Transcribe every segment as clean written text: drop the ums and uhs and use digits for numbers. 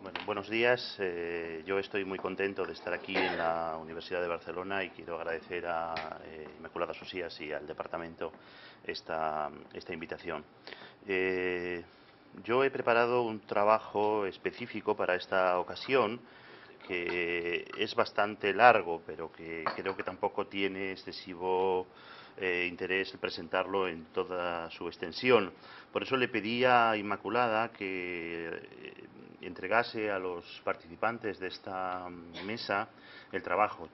Bueno, buenos días. Yo estoy muy contento de estar aquí en la Universidad de Barcelona y quiero agradecer a Inmaculada Socías y al departamento esta invitación. Yo he preparado un trabajo específico para esta ocasión que es bastante largo, pero que creo que tampoco tiene excesivo interés presentarlo en toda su extensión. Por eso le pedí a Inmaculada que entregase a los participantes de esta mesa el trabajo.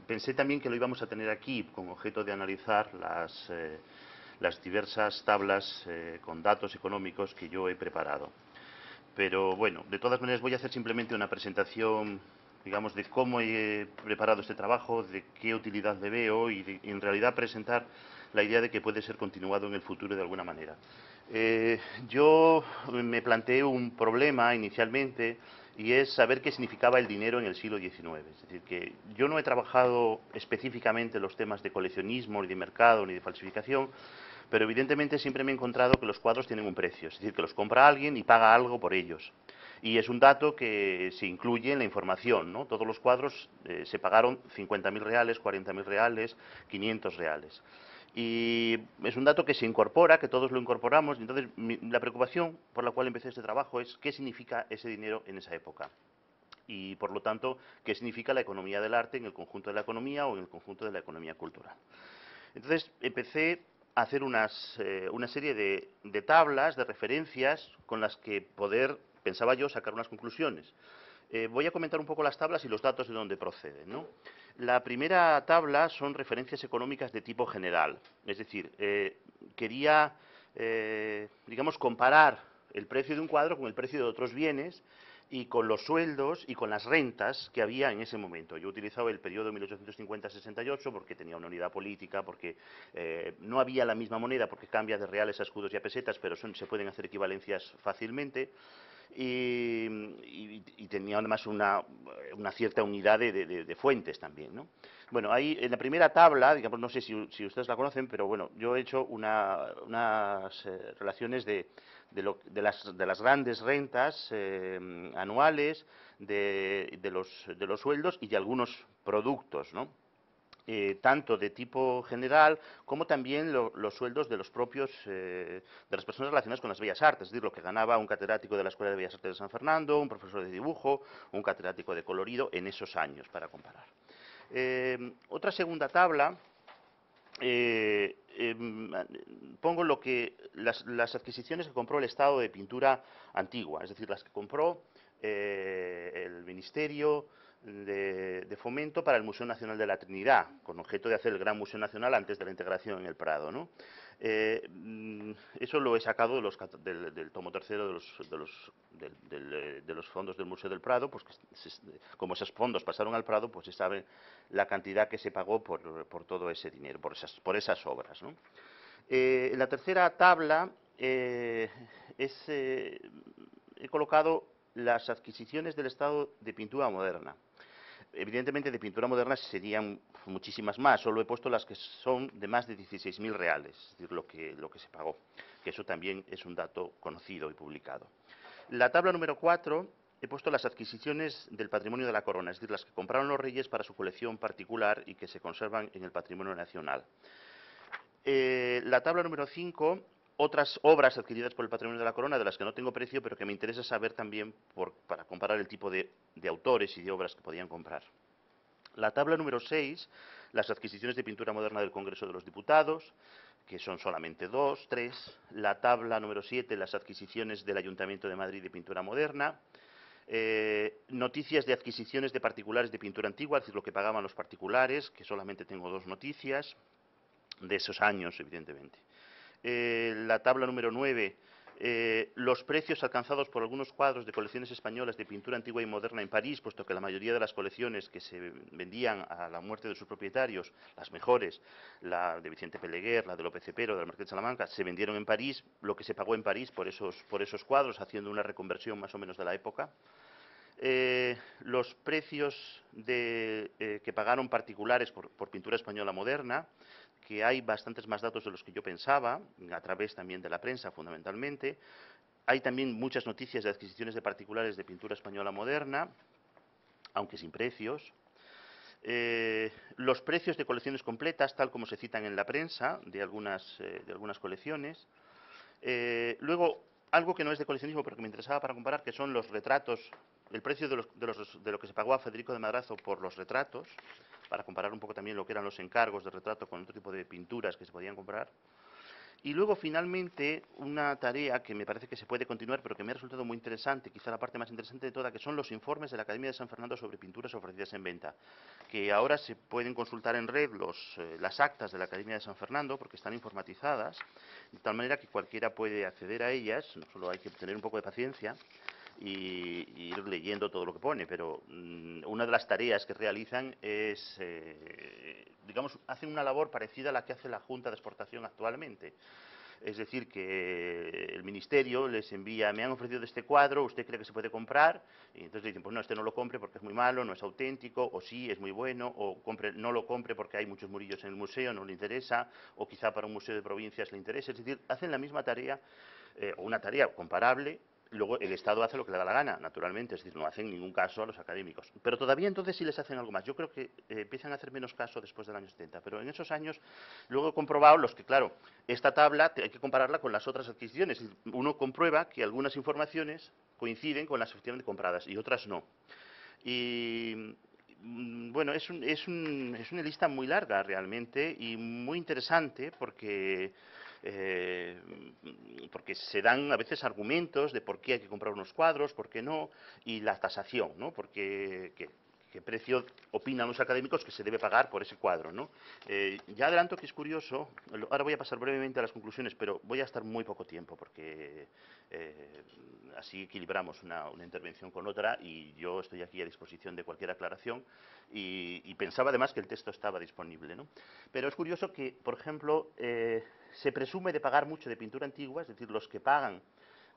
Pensé también que lo íbamos a tener aquí con objeto de analizar las diversas tablas con datos económicos que yo he preparado. Pero bueno, de todas maneras voy a hacer simplemente una presentación, digamos, de cómo he preparado este trabajo, de qué utilidad le veo y en realidad presentar la idea de que puede ser continuado en el futuro de alguna manera. Yo me planteé un problema inicialmente y es saber qué significaba el dinero en el siglo XIX. Es decir, que yo no he trabajado específicamente los temas de coleccionismo, ni de mercado, ni de falsificación, pero evidentemente siempre me he encontrado que los cuadros tienen un precio, es decir, que los compra alguien y paga algo por ellos. Y es un dato que se incluye en la información, ¿no? Todos los cuadros se pagaron 50.000 reales, 40.000 reales, 500 reales. Y es un dato que se incorpora, que todos lo incorporamos, y entonces la preocupación por la cual empecé este trabajo es qué significa ese dinero en esa época y, por lo tanto, qué significa la economía del arte en el conjunto de la economía o en el conjunto de la economía cultural. Entonces empecé a hacer una serie de tablas, de referencias con las que poder, pensaba yo, sacar unas conclusiones. Voy a comentar un poco las tablas y los datos de dónde proceden, ¿no? La primera tabla son referencias económicas de tipo general, es decir, quería, digamos, comparar el precio de un cuadro con el precio de otros bienes y con los sueldos y con las rentas que había en ese momento. Yo utilizaba el periodo 1850-68 porque tenía una unidad política, porque no había la misma moneda, porque cambia de reales a escudos y a pesetas, pero se pueden hacer equivalencias fácilmente. Y tenía además una cierta unidad de fuentes también, ¿no? Bueno, ahí en la primera tabla, digamos, no sé si ustedes la conocen, pero bueno, yo he hecho unas relaciones de las grandes rentas anuales, de los sueldos y de algunos productos, ¿no? Tanto de tipo general como también los sueldos de los propios de las personas relacionadas con las bellas artes, es decir, lo que ganaba un catedrático de la Escuela de Bellas Artes de San Fernando, un profesor de dibujo, un catedrático de colorido en esos años, para comparar. Otra segunda tabla, pongo las adquisiciones que compró el Estado de pintura antigua, es decir, las que compró el Ministerio de Fomento para el Museo Nacional de la Trinidad, con objeto de hacer el Gran Museo Nacional antes de la integración en el Prado, ¿no? Eso lo he sacado del tomo tercero de los fondos del Museo del Prado, pues como esos fondos pasaron al Prado, pues se sabe la cantidad que se pagó por todo ese dinero, por esas obras, ¿no? En la tercera tabla he colocado las adquisiciones del Estado de pintura moderna. Evidentemente de pintura moderna serían muchísimas más, solo he puesto las que son de más de 16.000 reales, es decir, lo que se pagó, que eso también es un dato conocido y publicado. La tabla número 4 he puesto las adquisiciones del patrimonio de la corona, es decir, las que compraron los reyes para su colección particular y que se conservan en el patrimonio nacional. La tabla número 5, otras obras adquiridas por el patrimonio de la corona, de las que no tengo precio, pero que me interesa saber también para comparar el tipo de autores y de obras que podían comprar. La tabla número 6, las adquisiciones de pintura moderna del Congreso de los Diputados, que son solamente 2, 3. La tabla número 7, las adquisiciones del Ayuntamiento de Madrid de pintura moderna. Noticias de adquisiciones de particulares de pintura antigua, es decir, lo que pagaban los particulares, que solamente tengo 2 noticias de esos años, evidentemente. La tabla número 9, los precios alcanzados por algunos cuadros de colecciones españolas de pintura antigua y moderna en París, puesto que la mayoría de las colecciones que se vendían a la muerte de sus propietarios, las mejores, la de Vicente Peleguer, la de López Cepero, del Marqués de Salamanca, se vendieron en París, lo que se pagó en París por esos cuadros, haciendo una reconversión más o menos de la época. Los precios que pagaron particulares por pintura española moderna, que hay bastantes más datos de los que yo pensaba, a través también de la prensa fundamentalmente. Hay también muchas noticias de adquisiciones de particulares de pintura española moderna, aunque sin precios. Los precios de colecciones completas, tal como se citan en la prensa, de algunas colecciones. Luego, algo que no es de coleccionismo, pero que me interesaba para comparar, que son los retratos, el precio de lo que se pagó a Federico de Madrazo por los retratos, para comparar un poco también lo que eran los encargos de retrato con otro tipo de pinturas que se podían comprar. Y luego, finalmente, una tarea que me parece que se puede continuar, pero que me ha resultado muy interesante, quizá la parte más interesante de toda, que son los informes de la Academia de San Fernando sobre pinturas ofrecidas en venta, que ahora se pueden consultar en red las actas de la Academia de San Fernando, porque están informatizadas, de tal manera que cualquiera puede acceder a ellas, no solo hay que tener un poco de paciencia, y ir leyendo todo lo que pone, pero una de las tareas que realizan es, digamos, hacen una labor parecida a la que hace la Junta de Exportación actualmente. Es decir, que el ministerio les envía, me han ofrecido este cuadro, ¿usted cree que se puede comprar? Y entonces dicen, pues no, este no lo compre porque es muy malo, no es auténtico, o sí, es muy bueno, o no lo compre porque hay muchos murillos en el museo, no le interesa, o quizá para un museo de provincias le interesa. Es decir, hacen la misma tarea, o una tarea comparable. Luego el Estado hace lo que le da la gana, naturalmente, es decir, no hacen ningún caso a los académicos. Pero todavía entonces sí les hacen algo más. Yo creo que empiezan a hacer menos caso después del año 70, pero en esos años luego he comprobado los que, claro, esta tabla hay que compararla con las otras adquisiciones. Uno comprueba que algunas informaciones coinciden con las efectivamente compradas y otras no. Y bueno, es una lista muy larga realmente y muy interesante eh, porque se dan a veces argumentos de por qué hay que comprar unos cuadros, por qué no, y la tasación, ¿no? Porque qué precio opinan los académicos que se debe pagar por ese cuadro, ¿no? Ya adelanto que es curioso, ahora voy a pasar brevemente a las conclusiones, pero voy a estar muy poco tiempo porque así equilibramos una intervención con otra y yo estoy aquí a disposición de cualquier aclaración y pensaba además que el texto estaba disponible, ¿no? Pero es curioso que, por ejemplo, se presume de pagar mucho de pintura antigua, es decir, los que pagan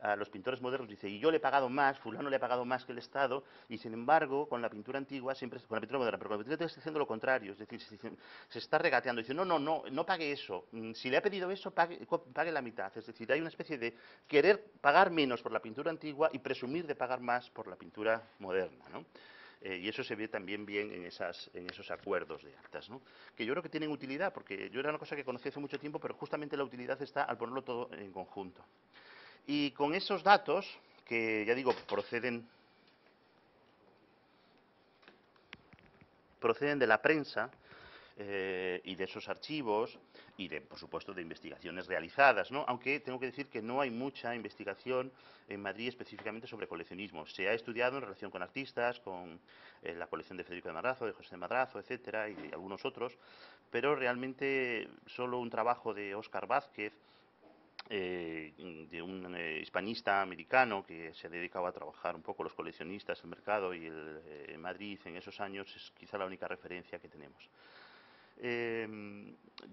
a los pintores modernos, dice, y yo le he pagado más, fulano le ha pagado más que el Estado, y sin embargo, con la pintura antigua, siempre, con la pintura moderna, pero con la pintura antigua está haciendo lo contrario, es decir, se está regateando, dice, no pague eso, si le ha pedido eso, pague la mitad, es decir, hay una especie de querer pagar menos por la pintura antigua y presumir de pagar más por la pintura moderna, ¿no? Y eso se ve también bien en esos acuerdos de actas, ¿no? Que yo creo que tienen utilidad, porque yo era una cosa que conocí hace mucho tiempo, pero justamente la utilidad está al ponerlo todo en conjunto. Y con esos datos, que ya digo, proceden de la prensa y de esos archivos y de, por supuesto, de investigaciones realizadas, ¿no? Aunque tengo que decir que no hay mucha investigación en Madrid específicamente sobre coleccionismo. Se ha estudiado en relación con artistas, con la colección de Federico de Madrazo, de José de Madrazo, etcétera, y de algunos otros, pero realmente solo un trabajo de Óscar Vázquez, de un hispanista americano que se ha dedicado a trabajar un poco los coleccionistas, el mercado y Madrid en esos años, es quizá la única referencia que tenemos.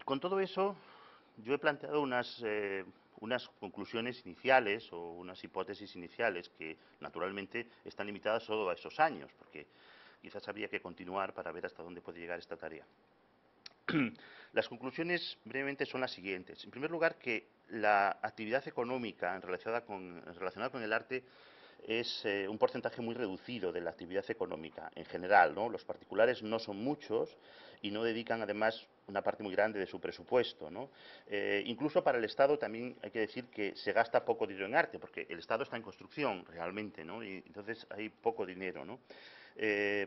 Con todo eso, yo he planteado unas conclusiones iniciales o unas hipótesis iniciales que naturalmente están limitadas solo a esos años, porque quizás habría que continuar para ver hasta dónde puede llegar esta tarea. Las conclusiones brevemente son las siguientes. En primer lugar, que la actividad económica relacionada con el arte es un porcentaje muy reducido de la actividad económica en general, ¿no? Los particulares no son muchos y no dedican además una parte muy grande de su presupuesto, ¿no? Incluso para el Estado también hay que decir que se gasta poco dinero en arte, porque el Estado está en construcción realmente, ¿no? Y entonces hay poco dinero, ¿no?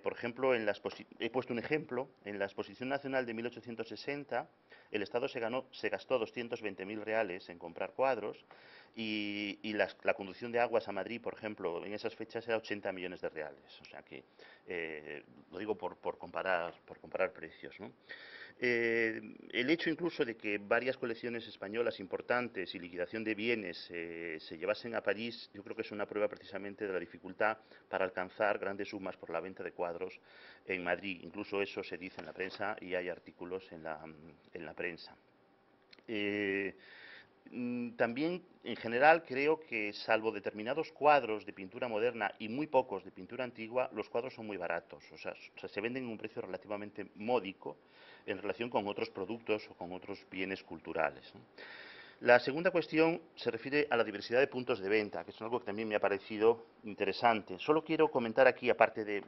Por ejemplo, he puesto un ejemplo, en la Exposición Nacional de 1860 el Estado se gastó 220.000 reales en comprar cuadros y la conducción de aguas a Madrid, por ejemplo, en esas fechas era 80 millones de reales. O sea que, lo digo por comparar precios, ¿no? El hecho incluso de que varias colecciones españolas importantes y liquidación de bienes se llevasen a París, yo creo que es una prueba precisamente de la dificultad para alcanzar grandes sumas por la venta de cuadros en Madrid. Incluso eso se dice en la prensa y hay artículos en la prensa. También, en general, creo que, salvo determinados cuadros de pintura moderna y muy pocos de pintura antigua, los cuadros son muy baratos. O sea, se venden en un precio relativamente módico en relación con otros productos o con otros bienes culturales, ¿no? La segunda cuestión se refiere a la diversidad de puntos de venta, que es algo que también me ha parecido interesante. Solo quiero comentar aquí, aparte de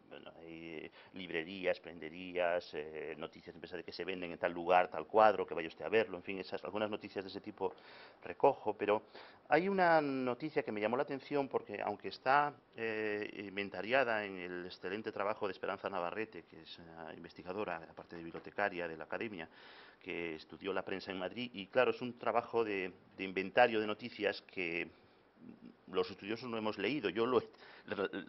bueno, librerías, prenderías, noticias de empresas de que se venden en tal lugar, tal cuadro, que vaya usted a verlo, en fin, algunas noticias de ese tipo recojo, pero hay una noticia que me llamó la atención porque, aunque está inventariada en el excelente trabajo de Esperanza Navarrete, que es investigadora, aparte de bibliotecaria de la Academia, que estudió la prensa en Madrid, y claro, es un trabajo de inventario de noticias que los estudiosos no hemos leído.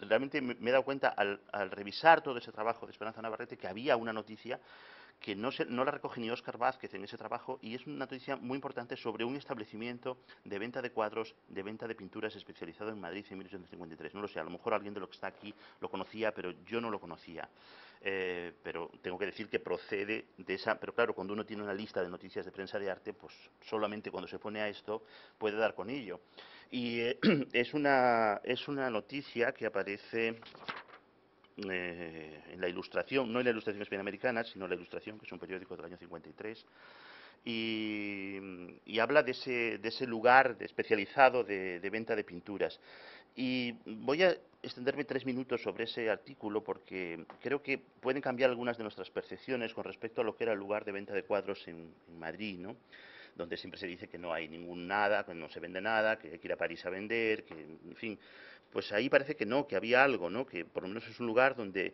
Realmente me he dado cuenta al revisar todo ese trabajo de Esperanza Navarrete que había una noticia que no la recoge ni Óscar Vázquez en ese trabajo, y es una noticia muy importante sobre un establecimiento de venta de cuadros, de venta de pinturas especializado en Madrid en 1853. No lo sé, a lo mejor alguien de los que está aquí lo conocía, pero yo no lo conocía. Pero tengo que decir que procede de esa... Pero claro, cuando uno tiene una lista de noticias de prensa de arte, pues solamente cuando se pone a esto puede dar con ello. Y es una noticia que aparece en la Ilustración, no en la Ilustración hispanoamericana, sino en la Ilustración, que es un periódico del año 53, y habla de ese lugar especializado de venta de pinturas. Y voy a extenderme 3 minutos sobre ese artículo porque creo que pueden cambiar algunas de nuestras percepciones con respecto a lo que era el lugar de venta de cuadros en Madrid, ¿no? Donde siempre se dice que no hay ningún nada, que no se vende nada, que hay que ir a París a vender, que, en fin, pues ahí parece que no, que había algo, ¿no? Que por lo menos es un lugar donde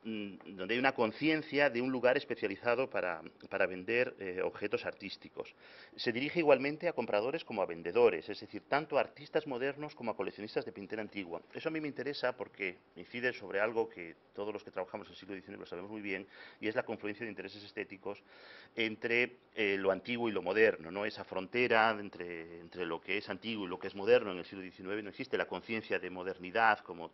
hay una conciencia de un lugar especializado para vender objetos artísticos. Se dirige igualmente a compradores como a vendedores, es decir, tanto a artistas modernos como a coleccionistas de pintura antigua. Eso a mí me interesa porque incide sobre algo que todos los que trabajamos en el siglo XIX lo sabemos muy bien, y es la confluencia de intereses estéticos entre lo antiguo y lo moderno, ¿no? Esa frontera entre lo que es antiguo y lo que es moderno en el siglo XIX no existe. La conciencia de modernidad como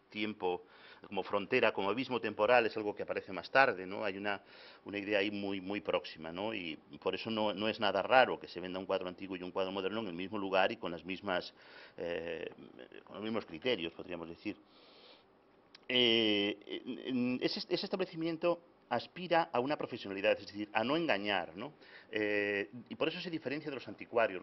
tiempo, como frontera, como abismo temporal, es algo que aparece más tarde, ¿no? Hay una idea ahí muy próxima, ¿no? Y por eso no es nada raro que se venda un cuadro antiguo y un cuadro moderno en el mismo lugar y con con los mismos criterios, podríamos decir. Ese establecimiento aspira a una profesionalidad, es decir, a no engañar, ¿no? Y por eso se diferencia de los anticuarios.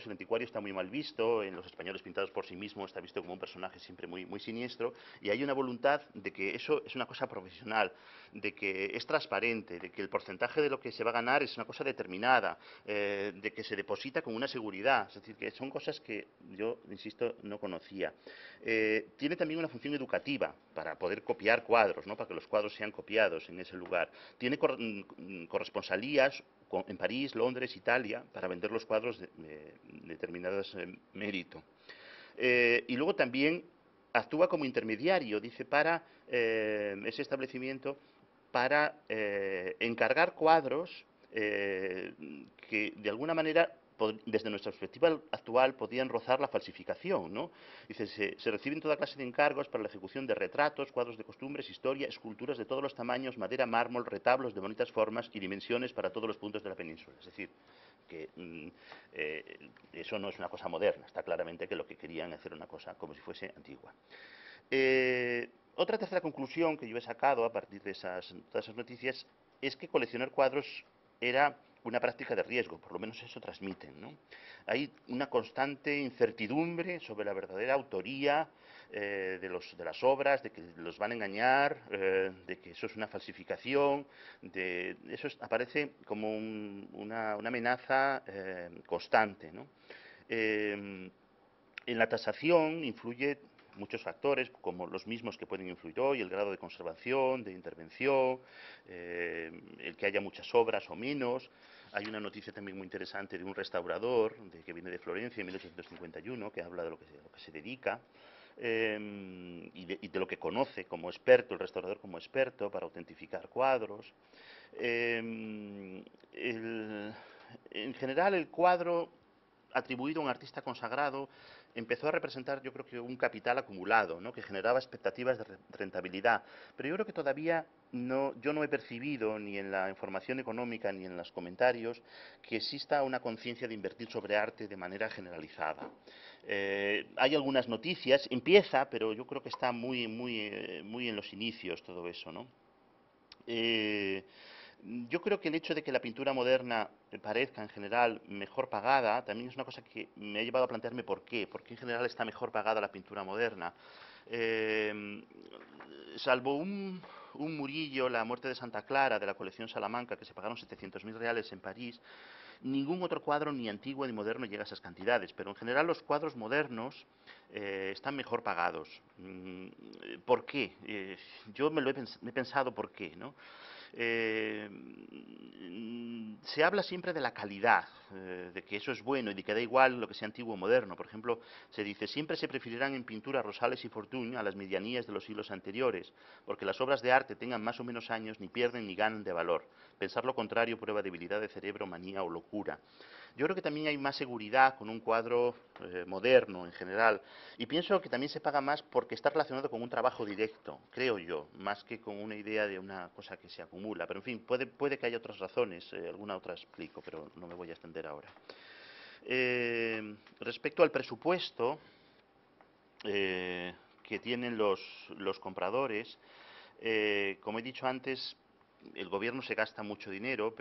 El anticuario está muy mal visto, en los españoles pintados por sí mismo está visto como un personaje siempre muy siniestro, y hay una voluntad de que eso es una cosa profesional, de que es transparente, de que el porcentaje de lo que se va a ganar es una cosa determinada, de que se deposita con una seguridad, es decir, que son cosas que yo, insisto, no conocía. Tiene también una función educativa para poder copiar cuadros, ¿no? Para que los cuadros sean copiados en ese lugar. Tiene corresponsalías en París, Londres, Italia, para vender los cuadros de determinados mérito. Y luego también actúa como intermediario, dice, para ese establecimiento, para encargar cuadros que de alguna manera, desde nuestra perspectiva actual, podían rozar la falsificación, ¿no? Dice, se reciben toda clase de encargos para la ejecución de retratos, cuadros de costumbres, historia, esculturas de todos los tamaños, madera, mármol, retablos de bonitas formas y dimensiones para todos los puntos de la península. Es decir, que eso no es una cosa moderna, está claramente que lo que querían hacer una cosa como si fuese antigua. Otra tercera conclusión que yo he sacado a partir de todas esas noticias es que coleccionar cuadros era una práctica de riesgo, por lo menos eso transmiten, ¿no? Hay una constante incertidumbre sobre la verdadera autoría de las obras, de que los van a engañar, de que eso es una falsificación, aparece como una amenaza constante, ¿no? En la tasación influye muchos factores, como los mismos que pueden influir hoy, el grado de conservación, de intervención, el que haya muchas obras o menos. Hay una noticia también muy interesante de un restaurador que viene de Florencia en 1851, que habla de lo que se dedica y de lo que conoce como experto, el restaurador como experto para autentificar cuadros. En general, el cuadro atribuido a un artista consagrado empezó a representar, yo creo que un capital acumulado, ¿no? Que generaba expectativas de rentabilidad. Pero yo creo que todavía yo no he percibido, ni en la información económica ni en los comentarios, que exista una conciencia de invertir sobre arte de manera generalizada. Hay algunas noticias, empieza, pero yo creo que está muy en los inicios todo eso, ¿no? Yo creo que el hecho de que la pintura moderna parezca en general mejor pagada también es una cosa que me ha llevado a plantearme por qué. ¿Por qué en general está mejor pagada la pintura moderna? Eh, Salvo un Murillo, La muerte de Santa Clara, de la colección Salamanca, que se pagaron 700.000 reales en París, ningún otro cuadro, ni antiguo ni moderno, llega a esas cantidades. Pero en general los cuadros modernos están mejor pagados. ¿Por qué? Yo me lo he pensado por qué, ¿no? Eh, Se habla siempre de la calidad, de que eso es bueno y de que da igual lo que sea antiguo o moderno. Por ejemplo, se dice, siempre se preferirán en pintura Rosales y Fortuny a las medianías de los siglos anteriores, porque las obras de arte tengan más o menos años, ni pierden ni ganan de valor. Pensar lo contrario prueba debilidad de cerebro, manía o locura. Yo creo que también hay más seguridad con un cuadro moderno en general. Y pienso que también se paga más porque está relacionado con un trabajo directo, creo yo, más que con una idea de una cosa que se acumula. Pero en fin, puede que haya otras razones, alguna otra explico, pero no me voy a extender ahora. Respecto al presupuesto que tienen los compradores, como he dicho antes, el gobierno se gasta mucho dinero,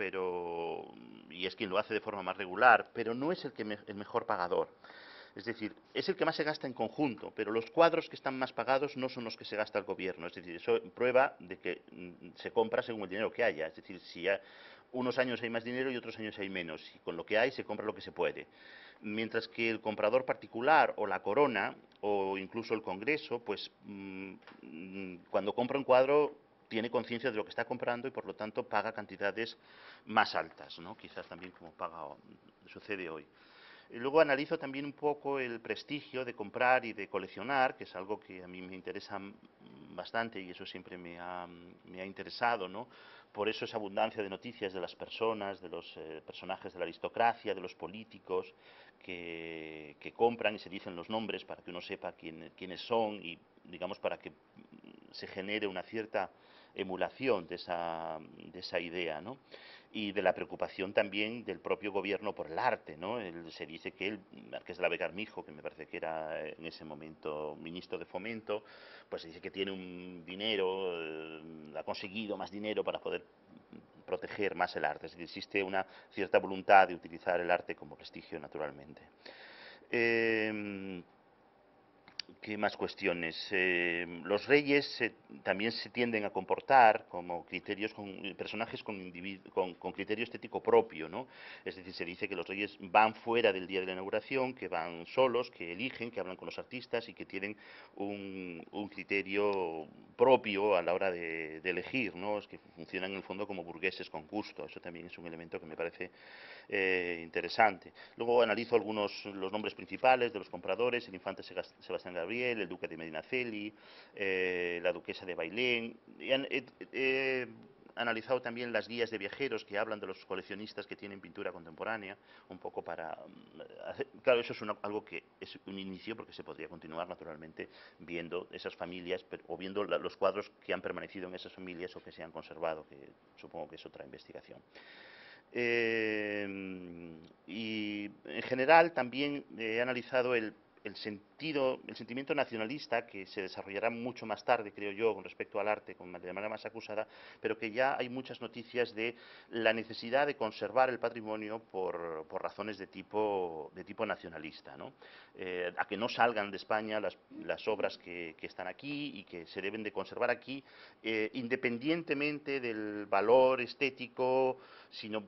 y es quien lo hace de forma más regular, pero no es el mejor pagador. Es decir, es el que más se gasta en conjunto, pero los cuadros que están más pagados no son los que se gasta el gobierno. Es decir, eso prueba de que se compra según el dinero que haya. Es decir, si unos años hay más dinero y otros años hay menos, y con lo que hay se compra lo que se puede. Mientras que el comprador particular o la corona o incluso el Congreso, pues cuando compra un cuadro tiene conciencia de lo que está comprando y por lo tanto paga cantidades más altas, ¿no? Quizás también como sucede hoy. Y luego analizo también un poco el prestigio de comprar y de coleccionar, que es algo que a mí me interesa bastante y eso siempre me ha interesado, ¿no? Por eso esa abundancia de noticias de las personas, de los personajes de la aristocracia, de los políticos, que compran y se dicen los nombres para que uno sepa quiénes son y, digamos, para que se genere una cierta emulación de esa idea, ¿no? Y de la preocupación también del propio gobierno por el arte, ¿no? Se dice que el Marqués de la Vega Armijo, que me parece que era en ese momento ministro de Fomento, pues se dice que tiene un dinero, ha conseguido más dinero para poder proteger más el arte. Es decir, existe una cierta voluntad de utilizar el arte como prestigio naturalmente. ¿Qué más cuestiones? Los reyes también se tienden a comportar como personajes con criterio estético propio, ¿no? Es decir, se dice que los reyes van fuera del día de la inauguración, que van solos, que eligen, que hablan con los artistas y que tienen un criterio propio a la hora de elegir, ¿no? Es que funcionan en el fondo como burgueses con gusto. Eso también es un elemento que me parece interesante. Luego analizo los nombres principales de los compradores: el infante Sebastián Gabriel, el duque de Medinaceli, la duquesa de Bailén. He analizado también las guías de viajeros que hablan de los coleccionistas que tienen pintura contemporánea, un poco para claro, eso es algo que es un inicio, porque se podría continuar naturalmente viendo esas familias o viendo los cuadros que han permanecido en esas familias o que se han conservado, que supongo que es otra investigación. Y en general también he analizado el sentimiento nacionalista que se desarrollará mucho más tarde, creo yo, con respecto al arte, de manera más acusada, pero que ya hay muchas noticias de la necesidad de conservar el patrimonio por razones de tipo nacionalista, ¿no? A que no salgan de España las obras que están aquí y que se deben de conservar aquí, independientemente del valor estético, sino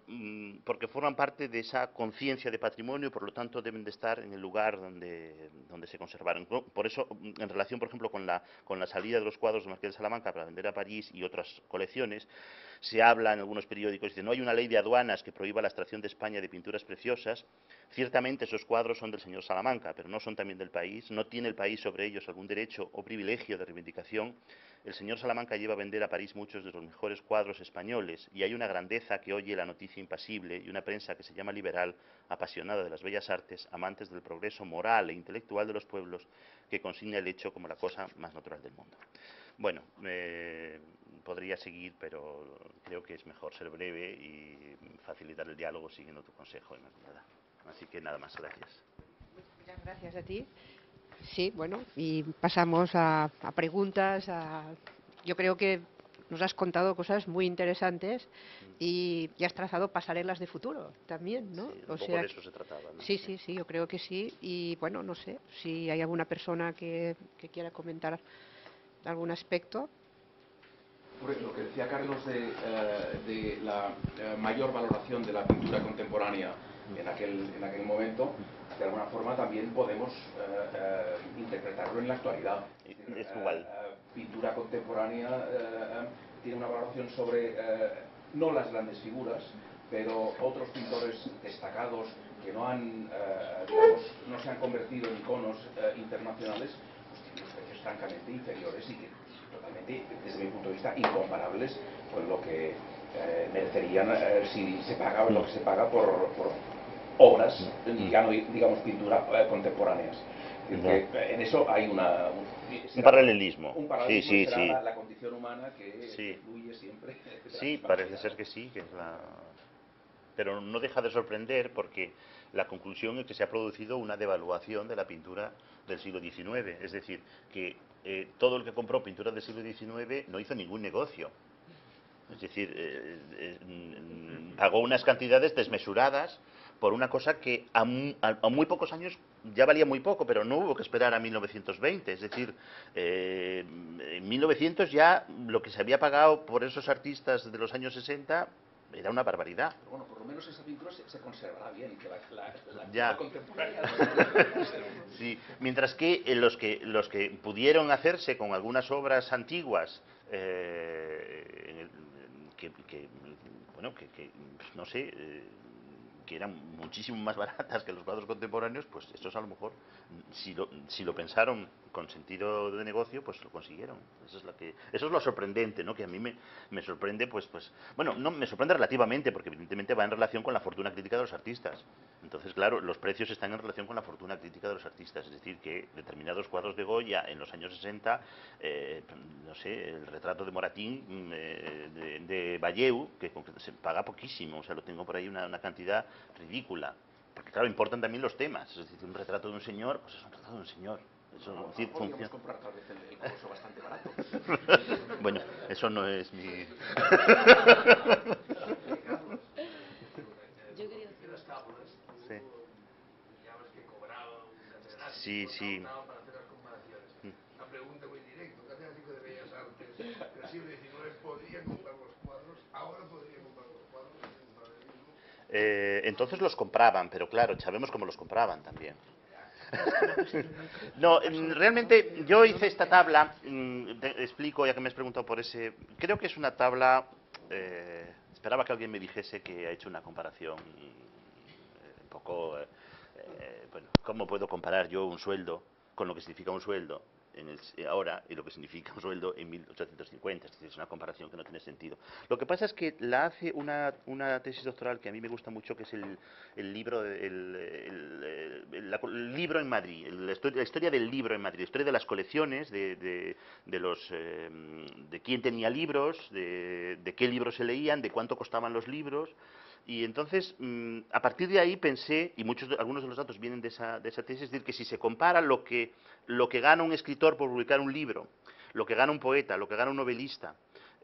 porque forman parte de esa conciencia de patrimonio y por lo tanto deben de estar en el lugar donde se conservaron. Por eso, en relación, por ejemplo, con la salida de los cuadros de Marqués de Salamanca para vender a París y otras colecciones, se habla en algunos periódicos, dice, no hay una ley de aduanas que prohíba la extracción de España de pinturas preciosas. Ciertamente esos cuadros son del señor Salamanca, pero no son también del país, no tiene el país sobre ellos algún derecho o privilegio de reivindicación. El señor Salamanca lleva a vender a París muchos de los mejores cuadros españoles y hay una grandeza que oye la noticia impasible y una prensa que se llama liberal, apasionada de las bellas artes, amantes del progreso moral e intelectual de los pueblos, que consigna el hecho como la cosa más natural del mundo. Bueno, podría seguir, pero creo que es mejor ser breve y facilitar el diálogo siguiendo tu consejo, Inmaculada. Así que nada más, gracias. Muchas gracias a ti. Sí, bueno, y pasamos a preguntas. Yo creo que nos has contado cosas muy interesantes y has trazado pasarelas de futuro también, ¿no? Sí, un poco de eso se trataba, ¿no? Sí, sí, sí, yo creo que sí. Y bueno, no sé si hay alguna persona que quiera comentar algún aspecto. Lo que decía Carlos de la mayor valoración de la pintura contemporánea en aquel momento, de alguna forma también podemos interpretarlo en la actualidad. Es igual. Pintura contemporánea tiene una valoración sobre no las grandes figuras, pero otros pintores destacados que no se han convertido en iconos internacionales, pues tienen precios francamente inferiores y que totalmente, desde mi punto de vista, incomparables con lo que merecerían si se paga lo que se paga por obras, ya no digamos pintura contemporáneas. En eso hay un paralelismo. Un paralelismo Sí, será sí. La condición humana que fluye siempre. Sí, parece ser que sí, que es la... Pero no deja de sorprender porque la conclusión es que se ha producido una devaluación de la pintura del siglo XIX. Es decir, que todo el que compró pintura del siglo XIX no hizo ningún negocio. Es decir, pagó unas cantidades desmesuradas por una cosa que a muy pocos años ya valía muy poco, pero no hubo que esperar a 1920. Es decir, en 1900 ya lo que se había pagado por esos artistas de los años 60 era una barbaridad. Pero bueno, por lo menos esa pintura se conservará bien, que ya. Contemporánea. Sí, mientras que los que pudieron hacerse con algunas obras antiguas, no sé, que eran muchísimo más baratas que los cuadros contemporáneos, pues estos a lo mejor, si lo pensaron con sentido de negocio, pues lo consiguieron. Eso es lo sorprendente, ¿no? Que a mí me sorprende, bueno, no me sorprende relativamente, porque evidentemente va en relación con la fortuna crítica de los artistas. Entonces, claro, los precios están en relación con la fortuna crítica de los artistas. Es decir, que determinados cuadros de Goya en los años 60, no sé, el retrato de Moratín de Valleu, que se paga poquísimo, o sea, lo tengo por ahí una cantidad ridícula. Porque, claro, importan también los temas. Es decir, un retrato de un señor, pues es un retrato de un señor. Eso podríamos comprar tal vez el curso bastante barato. Bueno, eso no es mi... Yo quería decir las cábulas. Sí. Que cobraban sí, sí. para hacer las comparaciones. La pregunta muy directa, ¿qué catedrático de Bellas Artes del siglo XIX podría comprar los cuadros? Ahora podría comprar los cuadros en un paralelismo. Entonces los compraban, pero claro, sabemos cómo los compraban también. No, realmente yo hice esta tabla, te explico ya que me has preguntado por ese, creo que es una tabla, esperaba que alguien me dijese que ha hecho una comparación un poco, bueno, ¿cómo puedo comparar yo un sueldo con lo que significa un sueldo ahora y lo que significa un sueldo en 1850? Es decir, es una comparación que no tiene sentido. Lo que pasa es que la hace una tesis doctoral que a mí me gusta mucho, que es el libro libro en Madrid, la historia del libro en Madrid, la historia de las colecciones, de quién tenía libros, de qué libros se leían, de cuánto costaban los libros. Y entonces, a partir de ahí pensé, y algunos de los datos vienen de esa tesis, es decir, que si se compara lo que gana un escritor por publicar un libro, lo que gana un poeta, lo que gana un novelista,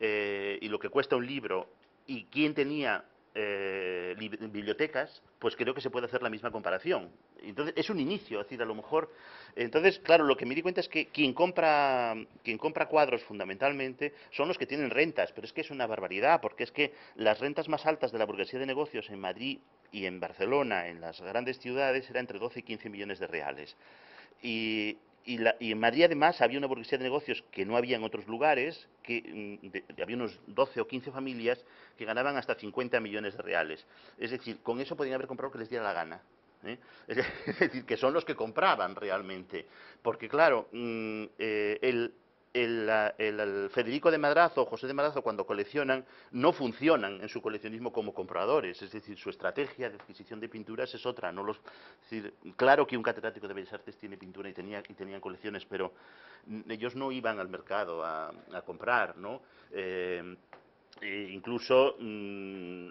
y lo que cuesta un libro, y quién tenía bibliotecas, pues creo que se puede hacer la misma comparación. Entonces, es un inicio, es decir, a lo mejor... Entonces, claro, lo que me di cuenta es que quien compra cuadros fundamentalmente son los que tienen rentas, pero es que es una barbaridad, porque es que las rentas más altas de la burguesía de negocios en Madrid y en Barcelona, en las grandes ciudades, eran entre 12 y 15 millones de reales. Y en Madrid, además, había una burguesía de negocios que no había en otros lugares, había unos 12 o 15 familias que ganaban hasta 50 millones de reales. Es decir, con eso podían haber comprado lo que les diera la gana. Es decir, que son los que compraban realmente. Porque, claro, el Federico de Madrazo, José de Madrazo, cuando coleccionan, no funcionan en su coleccionismo como compradores. Es decir, su estrategia de adquisición de pinturas es otra. Es decir, claro que un catedrático de Bellas Artes tiene pintura y tenían colecciones, pero ellos no iban al mercado a comprar, ¿no? Incluso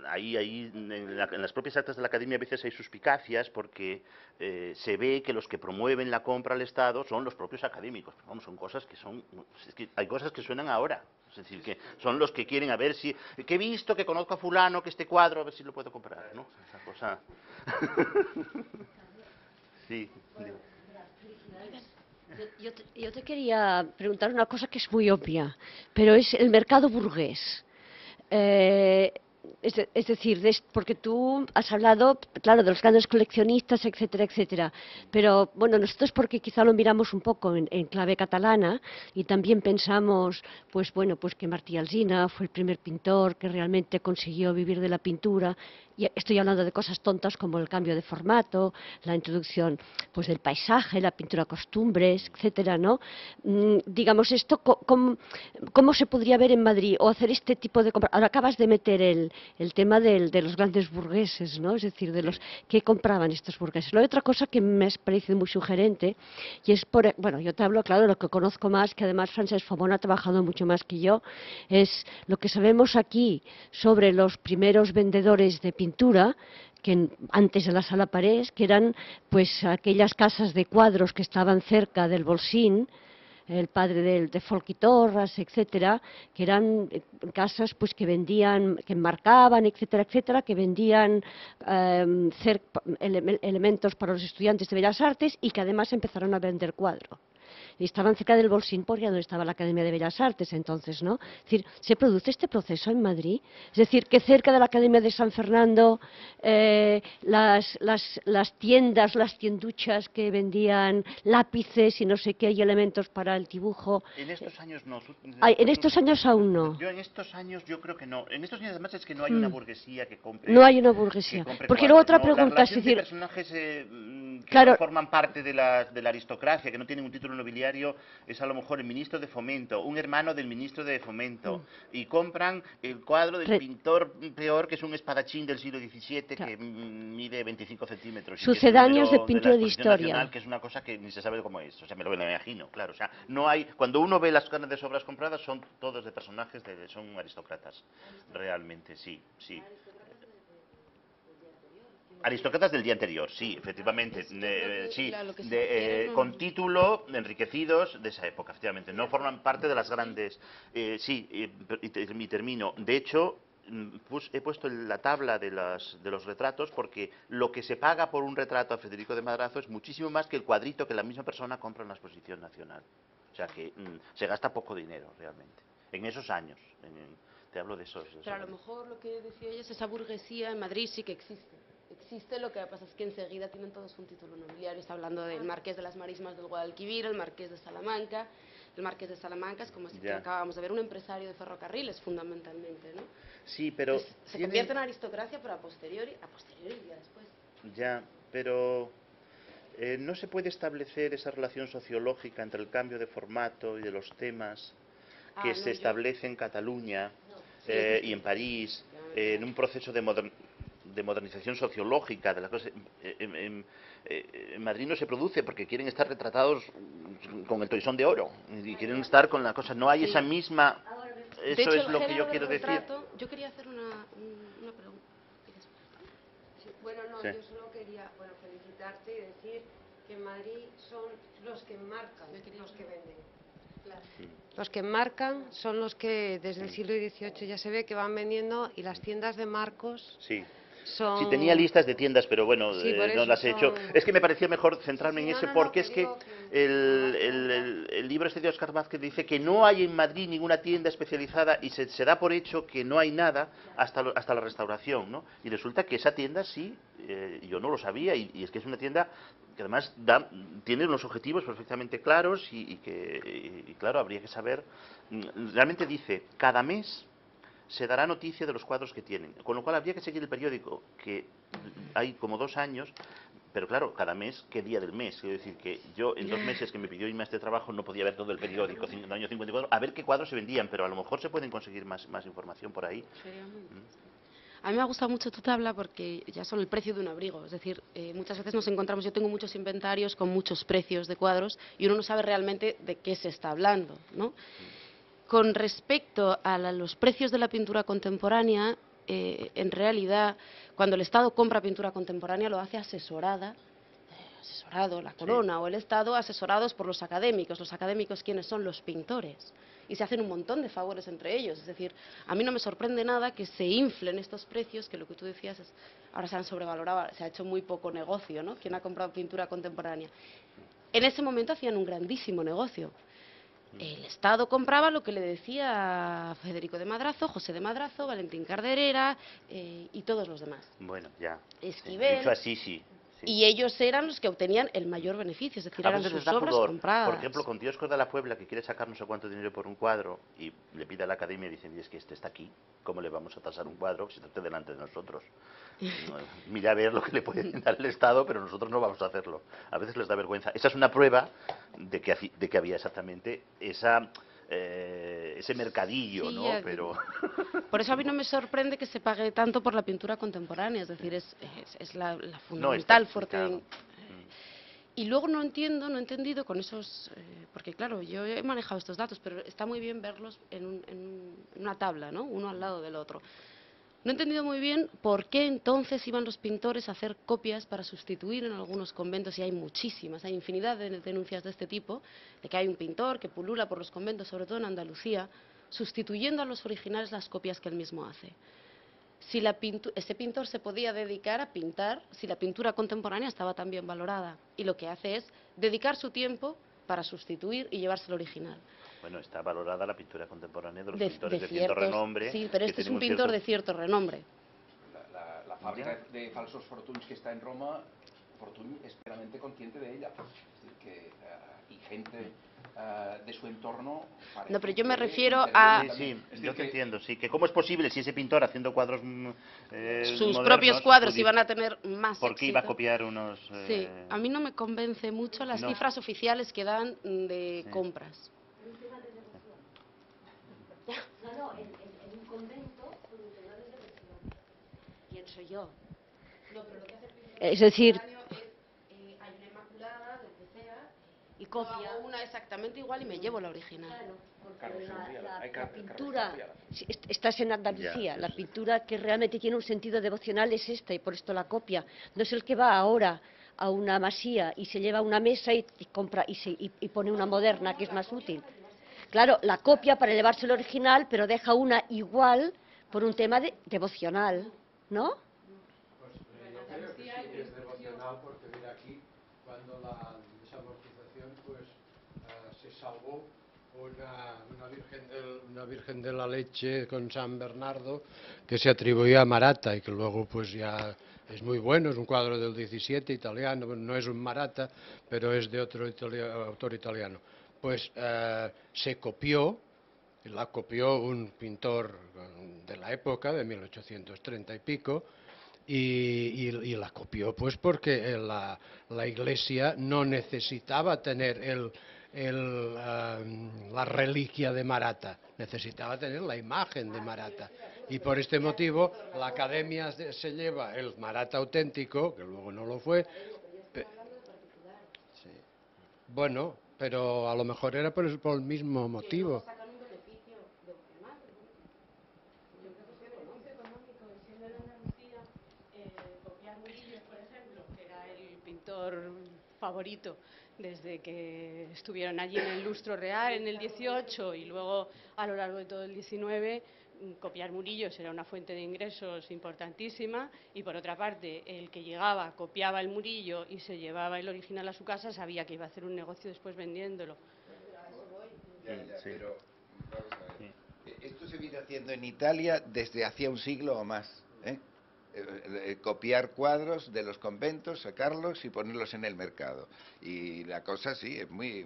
ahí en las propias actas de la Academia a veces hay suspicacias porque se ve que los que promueven la compra al Estado son los propios académicos. Pero vamos, son cosas que son... Es que hay cosas que suenan ahora. Es decir, que son los que quieren a ver si... Que he visto, que conozco a fulano, que este cuadro, a ver si lo puedo comprar, ¿no? Esa cosa... Sí. Yo te quería preguntar una cosa que es muy obvia, pero es el mercado burgués. Es decir, porque tú has hablado, claro, de los grandes coleccionistas, etcétera, etcétera, pero bueno, nosotros porque quizá lo miramos un poco en clave catalana y también pensamos, pues bueno, pues que Martí Alsina fue el primer pintor que realmente consiguió vivir de la pintura, y estoy hablando de cosas tontas como el cambio de formato, la introducción pues del paisaje, la pintura a costumbres, etcétera, ¿no? Digamos, esto, ¿cómo se podría ver en Madrid o hacer este tipo de compra? Ahora acabas de meter el tema de los grandes burgueses, ¿no? Es decir, de los que compraban estos burgueses. Luego hay otra cosa que me parece muy sugerente y es, bueno, yo te hablo, claro, de lo que conozco más, que además Francesc Fomón ha trabajado mucho más que yo, es lo que sabemos aquí sobre los primeros vendedores de pintura, que antes de la Sala Parés, que eran pues aquellas casas de cuadros que estaban cerca del Bolsín, el padre de Folch y Torras, etcétera, que eran casas pues que vendían, que enmarcaban, etcétera, etcétera, que vendían elementos para los estudiantes de Bellas Artes y que además empezaron a vender cuadros. Y estaban cerca del Bolsín porque donde estaba la Academia de Bellas Artes entonces, ¿no? Es decir, ¿se produce este proceso en Madrid? Es decir, que cerca de la Academia de San Fernando las tiendas, las tienduchas que vendían lápices y no sé qué y elementos para el dibujo. En estos años no. En estos años aún no. Yo en estos años yo creo que no. En estos años además es que no hay una burguesía que compre. No hay una burguesía. Porque luego otra pregunta, es decir, de personajes que claro, no forman parte de la aristocracia, que no tienen un título nobiliario, es a lo mejor el ministro de Fomento, un hermano del ministro de Fomento, y compran el cuadro del pintor peor, que es un espadachín del siglo XVII que mide 25 centímetros. Sucedáneos de pintura de historia. Nacional, que es una cosa que ni se sabe cómo es, o sea, me lo imagino, claro. O sea, no hay, cuando uno ve las grandes obras compradas, son todos de personajes, son aristócratas, realmente, sí, sí. Aristócratas del día anterior, sí, efectivamente, sí, con título, enriquecidos de esa época, efectivamente, no forman parte de las grandes, sí, y termino, de hecho, he puesto la tabla de los retratos porque lo que se paga por un retrato a Federico de Madrazo es muchísimo más que el cuadrito que la misma persona compra en la exposición nacional, o sea que se gasta poco dinero realmente, en esos años, te hablo de esos. Pero a lo mejor lo que decía ella es esa burguesía en Madrid sí que existe. Existe, lo que pasa es que enseguida tienen todos un título nobiliario. Está hablando del Marqués de las Marismas del Guadalquivir, el Marqués de Salamanca. El Marqués de Salamanca es como este que acabamos de ver, un empresario de ferrocarriles fundamentalmente, ¿no? Sí, pero... Entonces, se convierte en aristocracia, pero a posteriori ya después. Ya, pero... no se puede establecer esa relación sociológica entre el cambio de formato y de los temas que se establece en Cataluña y en París, en un proceso de modernización sociológica de las cosas. En Madrid no se produce porque quieren estar retratados con el toisón de oro y quieren estar con la cosa. No hay esa misma. Eso es lo que yo quiero decir. Yo quería hacer una pregunta. Sí, bueno, no, yo solo quería felicitarte y decir que en Madrid son los que marcan, los que venden. Claro. Los que marcan son los que desde el siglo XVIII ya se ve que van vendiendo, y las tiendas de marcos son... Sí, tenía listas de tiendas, pero bueno, no las he hecho. Es que me parecía mejor centrarme en ese, porque es que el libro este de Óscar Vázquez dice que no hay en Madrid ninguna tienda especializada y se da por hecho que no hay nada hasta la restauración, ¿no? Y resulta que esa tienda sí, yo no lo sabía, y es que es una tienda que además tiene unos objetivos perfectamente claros y claro, habría que saber. Realmente dice, cada mes se dará noticia de los cuadros que tienen, con lo cual habría que seguir el periódico, que hay como 2 años, pero claro, cada mes, ¿qué día del mes? Quiero decir que yo en 2 meses que me pidió irme a este trabajo no podía ver todo el periódico, en el año 54, a ver qué cuadros se vendían, pero a lo mejor se pueden conseguir más información por ahí. A mí me ha gustado mucho tu tabla porque ya son el precio de un abrigo, es decir, muchas veces nos encontramos, yo tengo muchos inventarios con muchos precios de cuadros y uno no sabe realmente de qué se está hablando, ¿no? Con respecto a los precios de la pintura contemporánea, en realidad, cuando el Estado compra pintura contemporánea lo hace asesorado, la Corona o el Estado, asesorados por los académicos. ¿Los académicos quiénes son? Los pintores. Y se hacen un montón de favores entre ellos. Es decir, a mí no me sorprende nada que se inflen estos precios, que lo que tú decías es, ahora se han sobrevalorado, se ha hecho muy poco negocio, ¿no? ¿Quién ha comprado pintura contemporánea? En ese momento hacían un grandísimo negocio. El Estado compraba lo que le decía Federico de Madrazo, José de Madrazo, Valentín Carderera y todos los demás. Bueno, ya. Esquivel. Dicho así, sí. Y ellos eran los que obtenían el mayor beneficio, es decir, A eran veces les sus da obras pudor. compradas. Por ejemplo, con Dioscoro de la Puebla, que quiere sacar no sé cuánto dinero por un cuadro, y le pide a la academia y dicen, y es que este está aquí, ¿cómo le vamos a tasar un cuadro si está delante de nosotros? Mira a ver lo que le puede dar el Estado, pero nosotros no vamos a hacerlo. A veces les da vergüenza. Esa es una prueba de que había exactamente ese mercadillo, Sí, ¿no? Pero... Por eso a mí no me sorprende que se pague tanto por la pintura contemporánea, es decir, es la fundamental, fuerte. Y luego no he entendido con esos, porque claro, yo he manejado estos datos, pero está muy bien verlos en una tabla, ¿no? Uno al lado del otro. No he entendido muy bien por qué entonces iban los pintores a hacer copias para sustituir en algunos conventos, y hay muchísimas, hay infinidad de denuncias de este tipo, de que hay un pintor que pulula por los conventos, sobre todo en Andalucía, sustituyendo a los originales las copias que él mismo hace. Si ese pintor se podía dedicar a pintar, si la pintura contemporánea estaba tan bien valorada, y lo que hace es dedicar su tiempo para sustituir y llevarse el original. Bueno, está valorada la pintura contemporánea de los pintores de cierto ciertos, renombre. sí, pero este es un pintor de cierto renombre. La fábrica de falsos Fortuny que está en Roma, Fortuny es plenamente consciente de ella. Es decir, y gente de su entorno... No, pero yo me refiero a... Sí, yo te entiendo, sí. Que cómo es posible si ese pintor haciendo cuadros sus modernos, propios cuadros iban a tener más ¿por qué éxito? iba a copiar unos...? Sí, a mí no me convence mucho las cifras oficiales que dan de compras. No, en un convento, por un tema de devoción. Pienso yo. No, pero lo que hace el pintor Es decir, hay una inmaculada, lo que sea, y copia. yo hago una exactamente igual y me llevo la original. Claro, porque la pintura, si estás en Andalucía, Ya, la pintura que realmente tiene un sentido devocional es esta, y por esto la copia. No es el que va ahora a una masía y se lleva una mesa y compra y pone una moderna que es más útil. Claro, la copia para elevarse el original, pero deja una igual por un tema devocional, ¿no? Pues yo creo que sí es devocional, porque mira aquí, cuando la desamortización, pues se salvó una Virgen de la Leche con San Bernardo que se atribuía a Maratta y que luego pues ya es muy bueno, es un cuadro del 17 italiano, no es un Maratta, pero es de otro autor italiano. Pues se copió, la copió un pintor de la época, de 1830 y pico, y la copió pues porque la Iglesia no necesitaba tener la reliquia de Maratta, necesitaba tener la imagen de Maratta. Y por este motivo la Academia se lleva el Maratta auténtico, que luego no lo fue. Sí. Bueno, pero a lo mejor era por el mismo motivo. Favorito desde que estuvieron allí en el lustro real en el 18 y luego a lo largo de todo el 19, copiar Murillos era una fuente de ingresos importantísima, y por otra parte el que llegaba, copiaba el Murillo y se llevaba el original a su casa, sabía que iba a hacer un negocio después vendiéndolo. Pero vamos a ver. Esto se viene haciendo en Italia desde hacía un siglo o más, copiar cuadros de los conventos, sacarlos y ponerlos en el mercado. Y la cosa sí, es muy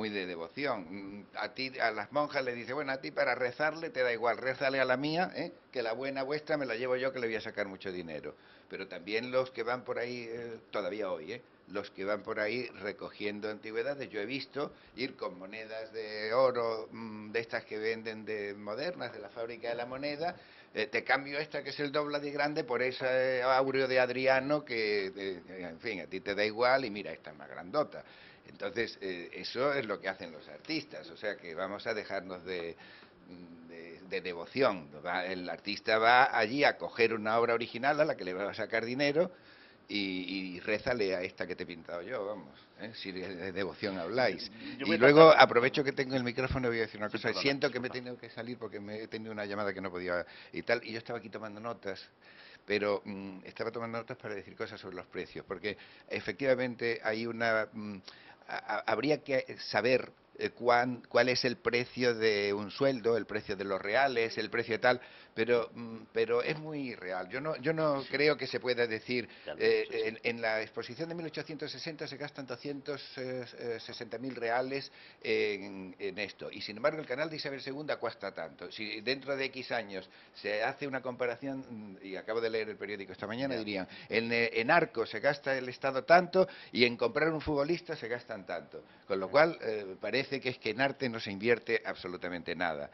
de devoción. A las monjas le dice, bueno, a ti para rezarle te da igual, rézale a la mía, que la buena vuestra me la llevo yo, que le voy a sacar mucho dinero. Pero también los que van por ahí, todavía hoy, los que van por ahí recogiendo antigüedades, yo he visto ir con monedas de oro, de estas que venden de modernas, de la fábrica de la moneda, te cambio esta que es el doble de grande por ese áureo de Adriano que, en fin, a ti te da igual y mira, esta es más grandota. Entonces, eso es lo que hacen los artistas, o sea que vamos a dejarnos de devoción. El artista va allí a coger una obra original a la que le va a sacar dinero y rézale a esta que te he pintado yo, vamos, si de devoción habláis. Y luego aprovecho que tengo el micrófono y voy a decir una cosa. Siento que me he tenido que salir porque me he tenido una llamada que no podía y tal, y yo estaba aquí tomando notas, pero estaba tomando notas para decir cosas sobre los precios, porque efectivamente hay habría que saber cuál es el precio de un sueldo, el precio de los reales, el precio de tal, pero es muy real. Yo no creo que se pueda decir, en la exposición de 1860 se gastan 260.000 reales en esto, y sin embargo el canal de Isabel II cuesta tanto. Si dentro de X años se hace una comparación, y acabo de leer el periódico esta mañana, dirían, en Arco se gasta el Estado tanto, y en comprar un futbolista se gastan tanto. Con lo cual, parece que es que en arte no se invierte absolutamente nada.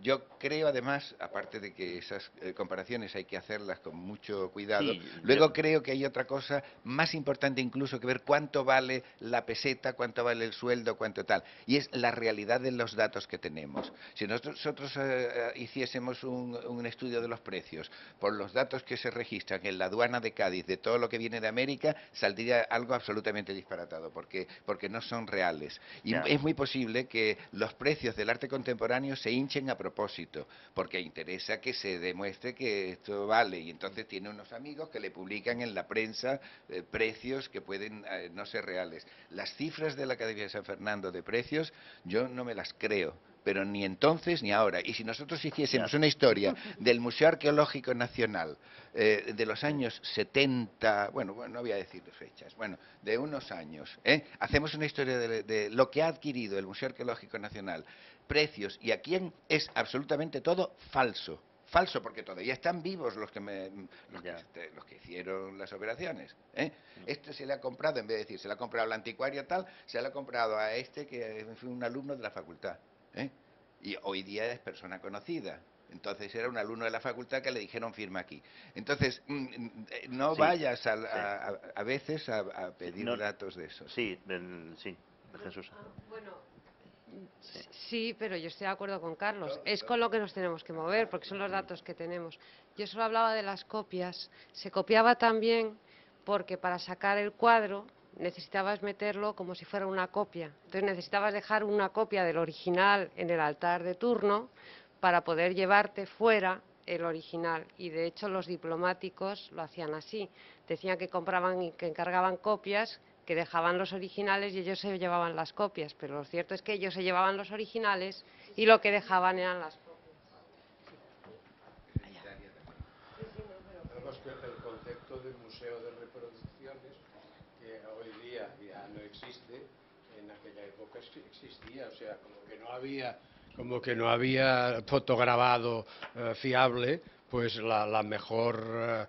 Yo creo, además, aparte de que esas comparaciones hay que hacerlas con mucho cuidado, luego creo que hay otra cosa más importante incluso que ver cuánto vale la peseta, cuánto vale el sueldo, cuánto tal, y es la realidad de los datos que tenemos. Si nosotros hiciésemos un estudio de los precios por los datos que se registran en la aduana de Cádiz de todo lo que viene de América, saldría algo absolutamente disparatado, porque no son reales. Y es muy posible que los precios del arte contemporáneo se hinchen a propósito, porque interesa que se demuestre que esto vale, y entonces tiene unos amigos que le publican en la prensa precios que pueden no ser reales. Las cifras de la Academia de San Fernando de precios, yo no me las creo, pero ni entonces ni ahora. Y si nosotros hiciésemos una historia del Museo Arqueológico Nacional de los años 70, bueno, no voy a decir fechas, bueno, de unos años, hacemos una historia de lo que ha adquirido el Museo Arqueológico Nacional, precios, y aquí es absolutamente todo falso. Falso, porque todavía están vivos los que hicieron las operaciones. Este se le ha comprado, en vez de decir, se le ha comprado al anticuario tal, se le ha comprado a este que fue un alumno de la facultad. Y hoy día es persona conocida. Entonces era un alumno de la facultad que le dijeron firma aquí. Entonces, no vayas a veces a pedir datos de esos. Sí, Jesús. Bueno, sí, pero yo estoy de acuerdo con Carlos. Es con lo que nos tenemos que mover, porque son los datos que tenemos. Yo solo hablaba de las copias. Se copiaba también porque para sacar el cuadro necesitabas meterlo como si fuera una copia. Entonces necesitabas dejar una copia del original en el altar de turno para poder llevarte fuera el original. Y de hecho los diplomáticos lo hacían así. Decían que compraban y que encargaban copias, que dejaban los originales y ellos se llevaban las copias. Pero lo cierto es que ellos se llevaban los originales y lo que dejaban eran las copias. Además que el concepto de museo de reproducciones, que hoy día ya no existe, en aquella época existía, o sea, como que no había fotograbado fiable, pues la mejor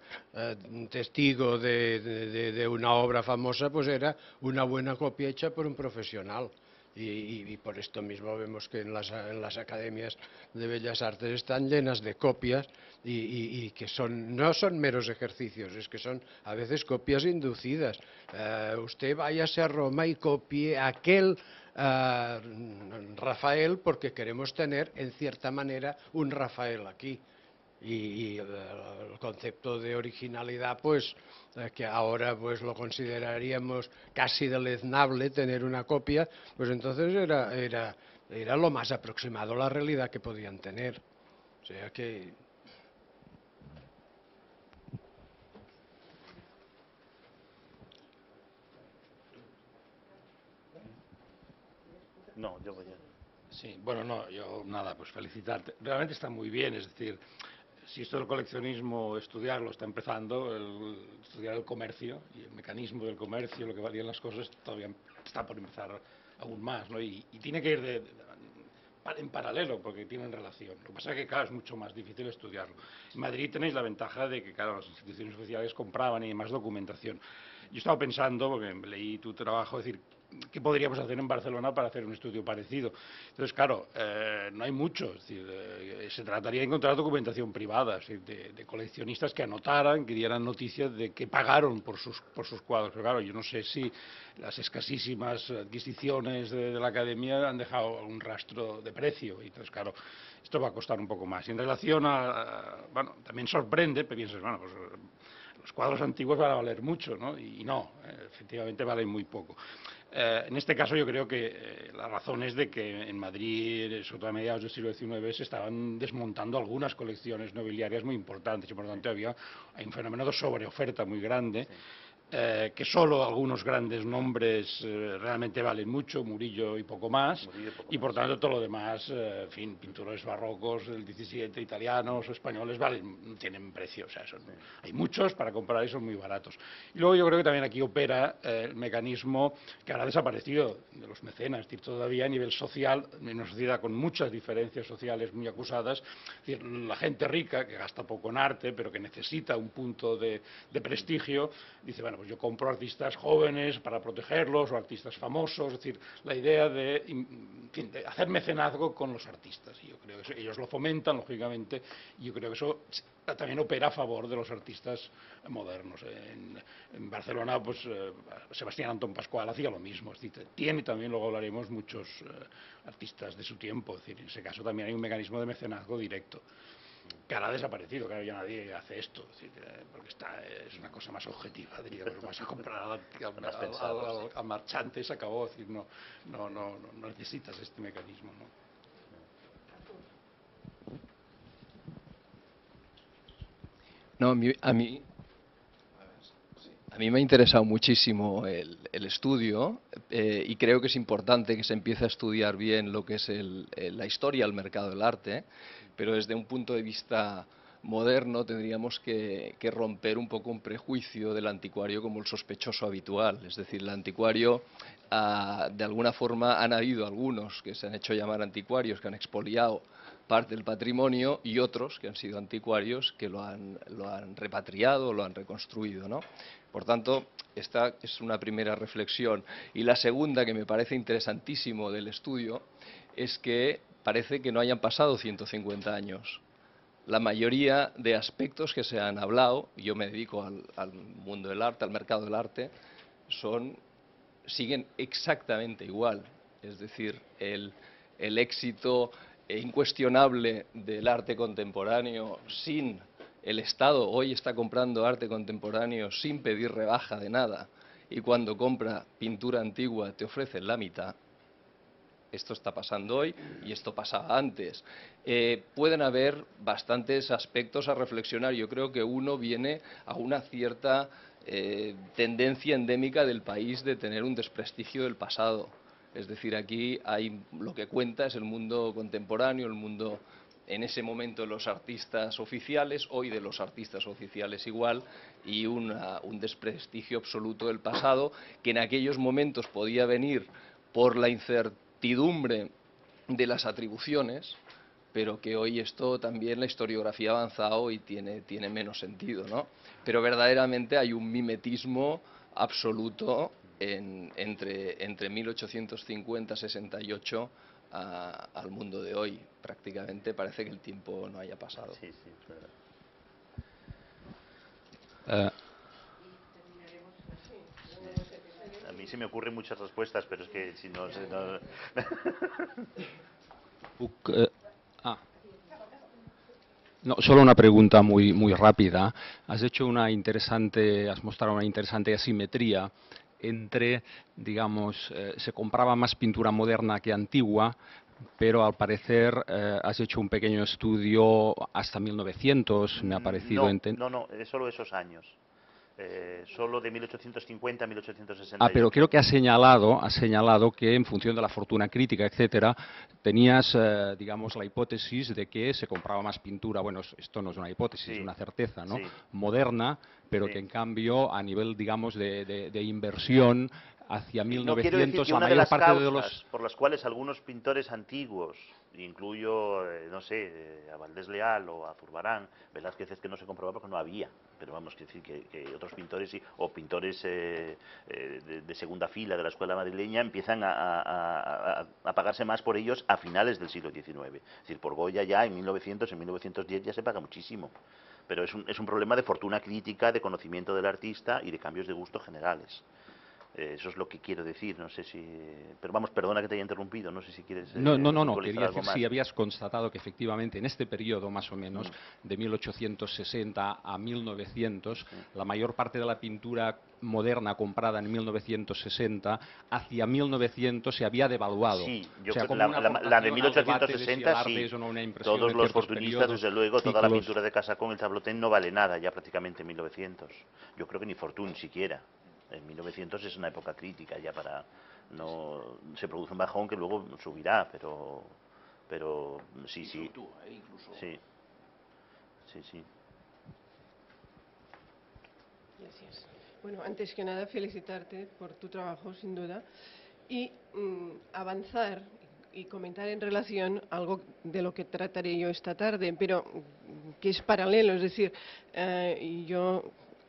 testigo de una obra famosa pues era una buena copia hecha por un profesional. Y por esto mismo vemos que en las academias de Bellas Artes están llenas de copias y que no son meros ejercicios, es que son a veces copias inducidas. Usted váyase a Roma y copie aquel Rafael porque queremos tener en cierta manera un Rafael aquí. Y el concepto de originalidad, pues que ahora pues lo consideraríamos casi deleznable tener una copia, pues entonces era lo más aproximado a la realidad que podían tener. O sea que... No, yo voy a... Sí, bueno, no, yo nada, pues felicitarte. Realmente está muy bien, es decir, si esto del coleccionismo, estudiarlo está empezando, estudiar el comercio y el mecanismo del comercio, lo que valían las cosas, todavía está por empezar aún más, ¿no? Y tiene que ir en paralelo, porque tienen relación. Lo que pasa es que, claro, es mucho más difícil estudiarlo. En Madrid tenéis la ventaja de que, claro, las instituciones oficiales compraban y hay más documentación. Yo estaba pensando, porque leí tu trabajo, es decir, ¿qué podríamos hacer en Barcelona para hacer un estudio parecido? Entonces, claro, no hay mucho. Es decir, se trataría de encontrar documentación privada, es decir, de coleccionistas que anotaran, que dieran noticias de que pagaron por sus cuadros. Pero claro, yo no sé si las escasísimas adquisiciones de la Academia han dejado un rastro de precio. Y entonces, claro, esto va a costar un poco más. Y en relación bueno, también sorprende, pero piensas, bueno, pues los cuadros antiguos van a valer mucho, ¿no? Y no, efectivamente valen muy poco. En este caso yo creo que la razón es de que en Madrid, sobre todo a mediados del siglo XIX, se estaban desmontando algunas colecciones nobiliarias muy importantes y por lo tanto hay un fenómeno de sobreoferta muy grande. Que solo algunos grandes nombres realmente valen mucho, Murillo y poco más, y por tanto todo lo demás, en fin, pintores barrocos del XVII, italianos o españoles, no tienen precio, o sea, hay muchos para comprar y son muy baratos. Y luego yo creo que también aquí opera el mecanismo que ahora ha desaparecido de los mecenas, es decir, todavía a nivel social, en una sociedad con muchas diferencias sociales muy acusadas, es decir, la gente rica, que gasta poco en arte, pero que necesita un punto de prestigio, dice, bueno, pues yo compro artistas jóvenes para protegerlos o artistas famosos, es decir, la idea de hacer mecenazgo con los artistas. Y yo creo que ellos lo fomentan, lógicamente, y yo creo que eso también opera a favor de los artistas modernos. En Barcelona, pues Sebastián Antón Pascual hacía lo mismo, es decir, tiene también, luego hablaremos, muchos artistas de su tiempo, es decir, en ese caso también hay un mecanismo de mecenazgo directo, que ahora ha desaparecido, que ahora ya nadie hace esto, es decir, porque es una cosa más objetiva, diría, pero vas a comprar al marchante y se acabó, es decir, no necesitas este mecanismo, ¿no? No, a mí me ha interesado muchísimo el estudio y creo que es importante que se empiece a estudiar bien lo que es la historia del mercado del arte, pero desde un punto de vista moderno tendríamos que romper un poco un prejuicio del anticuario como el sospechoso habitual. Es decir, el anticuario, de alguna forma, han habido algunos que se han hecho llamar anticuarios, que han expoliado parte del patrimonio, y otros que han sido anticuarios que lo han repatriado, lo han reconstruido, ¿no? Por tanto, esta es una primera reflexión. Y la segunda, que me parece interesantísimo del estudio, es que parece que no hayan pasado 150 años. La mayoría de aspectos que se han hablado, yo me dedico al mundo del arte, al mercado del arte, siguen exactamente igual. Es decir, el éxito incuestionable del arte contemporáneo sin el Estado hoy está comprando arte contemporáneo sin pedir rebaja de nada, y cuando compra pintura antigua te ofrecen la mitad. Esto está pasando hoy y esto pasaba antes. Pueden haber bastantes aspectos a reflexionar. Yo creo que uno viene a una cierta tendencia endémica del país de tener un desprestigio del pasado. Es decir, aquí lo que cuenta es el mundo contemporáneo, el mundo en ese momento de los artistas oficiales, hoy de los artistas oficiales igual, y un desprestigio absoluto del pasado, que en aquellos momentos podía venir por la incertidumbre de las atribuciones, pero que hoy esto también, la historiografía ha avanzado y tiene menos sentido, ¿no? Pero verdaderamente hay un mimetismo absoluto entre 1850-68 al mundo de hoy. Prácticamente parece que el tiempo no haya pasado. Sí, sí, es verdad. A mí se me ocurren muchas respuestas, pero es que si no... No, solo una pregunta muy rápida. Has mostrado una interesante asimetría entre, digamos, se compraba más pintura moderna que antigua, pero al parecer has hecho un pequeño estudio hasta 1900, me ha parecido. No, solo esos años. Solo de 1850 a 1868. Pero creo que has señalado que en función de la fortuna crítica, etcétera, tenías, digamos, la hipótesis de que se compraba más pintura. Bueno, esto no es una hipótesis, es una certeza, ¿no? Sí. Moderna, pero que en cambio a nivel, digamos, de inversión hacia No quiero decir 1900 que la una de mayor las parte de causas los... por las cuales algunos pintores antiguos, incluyo, no sé, a Valdés Leal o a Zurbarán, Velázquez es que no se comprobaba porque no había, pero vamos, que decir que otros pintores sí, o pintores de segunda fila de la escuela madrileña empiezan a pagarse más por ellos a finales del siglo XIX. Es decir, por Goya ya en 1900, en 1910 ya se paga muchísimo. Pero es un problema de fortuna crítica, de conocimiento del artista y de cambios de gusto generales. Eso es lo que quiero decir, no sé si... Pero vamos, perdona que te haya interrumpido, no sé si quieres No, puntualizar quería algo decir más. si habías constatado que efectivamente en este periodo más o menos, de 1860 a 1900, la mayor parte de la pintura moderna comprada en 1960, hacia 1900 se había devaluado. Sí, yo o sea, creo como la de 1860 sí, todos los fortunistas, desde luego, toda la pintura de Casacón, el Chablotén no vale nada ya prácticamente en 1900. Yo creo que ni Fortuny siquiera. En 1900 es una época crítica ya para... no se produce un bajón que luego subirá, pero sí, sí. Sí, sí, sí. Gracias. Bueno, antes que nada felicitarte por tu trabajo, sin duda, y avanzar y comentar en relación algo de lo que trataré yo esta tarde, pero que es paralelo, es decir, yo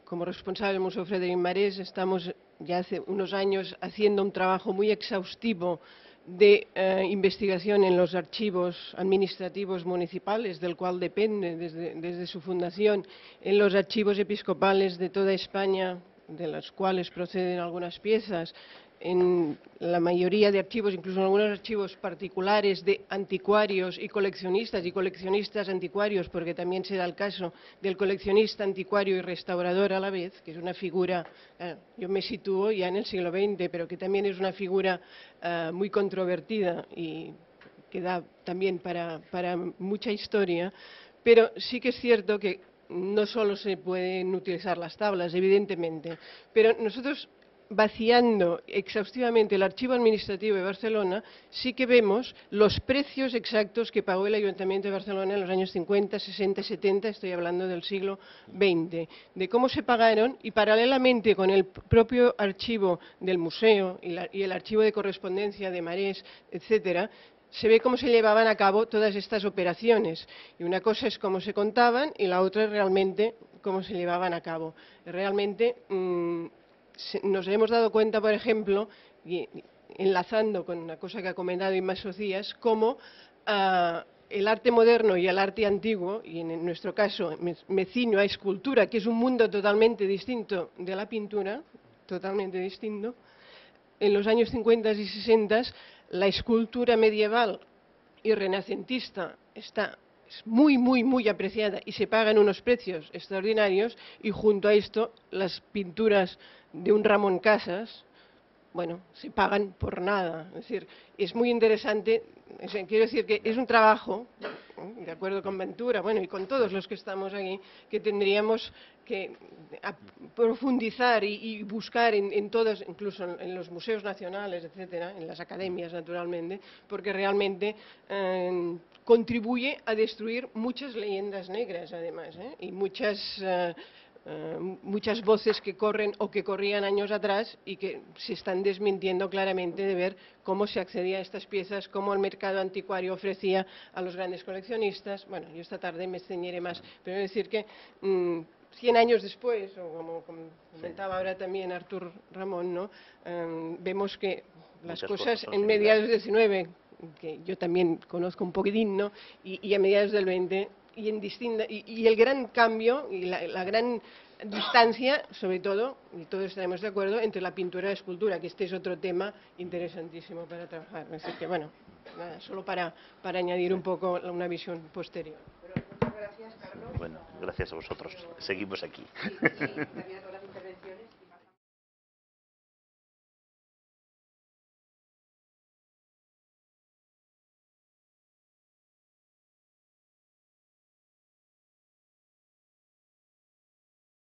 como responsable del Museo Frederic Marès estamos ya hace unos años haciendo un trabajo muy exhaustivo de investigación en los archivos administrativos municipales, del cual depende desde su fundación, en los archivos episcopales de toda España, de los cuales proceden algunas piezas, en la mayoría de archivos, incluso en algunos archivos particulares de anticuarios y coleccionistas anticuarios, porque también se da el caso del coleccionista anticuario y restaurador a la vez, que es una figura, yo me sitúo ya en el siglo XX, pero que también es una figura muy controvertida y que da también para mucha historia, pero sí que es cierto que no solo se pueden utilizar las tablas, evidentemente, pero nosotros vaciando exhaustivamente el archivo administrativo de Barcelona, sí que vemos los precios exactos que pagó el Ayuntamiento de Barcelona en los años 50, 60, 70, estoy hablando del siglo XX, de cómo se pagaron y paralelamente con el propio archivo del museo y el archivo de correspondencia de Marès, etcétera, se ve cómo se llevaban a cabo todas estas operaciones. Y una cosa es cómo se contaban y la otra es realmente cómo se llevaban a cabo. Realmente nos hemos dado cuenta, por ejemplo, y enlazando con una cosa que ha comentado Inma Socias, cómo el arte moderno y el arte antiguo, y en nuestro caso me ciño a escultura, que es un mundo totalmente distinto de la pintura, totalmente distinto, en los años 50 y 60 la escultura medieval y renacentista es muy, muy, muy apreciada y se pagan unos precios extraordinarios, y junto a esto las pinturas de un Ramón Casas, bueno, se pagan por nada. Es decir, es muy interesante, quiero decir que es un trabajo, de acuerdo con Ventura, bueno, y con todos los que estamos aquí, que tendríamos que profundizar y buscar en todos, incluso en los museos nacionales, etcétera, en las academias, naturalmente, porque realmente contribuye a destruir muchas leyendas negras, además, y muchas voces que corren o que corrían años atrás y que se están desmintiendo claramente de ver cómo se accedía a estas piezas, cómo el mercado anticuario ofrecía a los grandes coleccionistas. Bueno, yo esta tarde me ceñiré más, pero es decir que 100 años después, o como comentaba ahora también Artur Ramón, ¿no? Vemos que las cosas en mediados del XIX, que yo también conozco un poquitín, ¿no? y a mediados del XX, y el gran cambio y la gran distancia, sobre todo, y todos estaremos de acuerdo, entre la pintura y la escultura, que este es otro tema interesantísimo para trabajar. Es decir que, bueno, nada, solo para añadir un poco una visión posterior. Muchas gracias, Carlos. Bueno, gracias a vosotros. Seguimos aquí. Sí,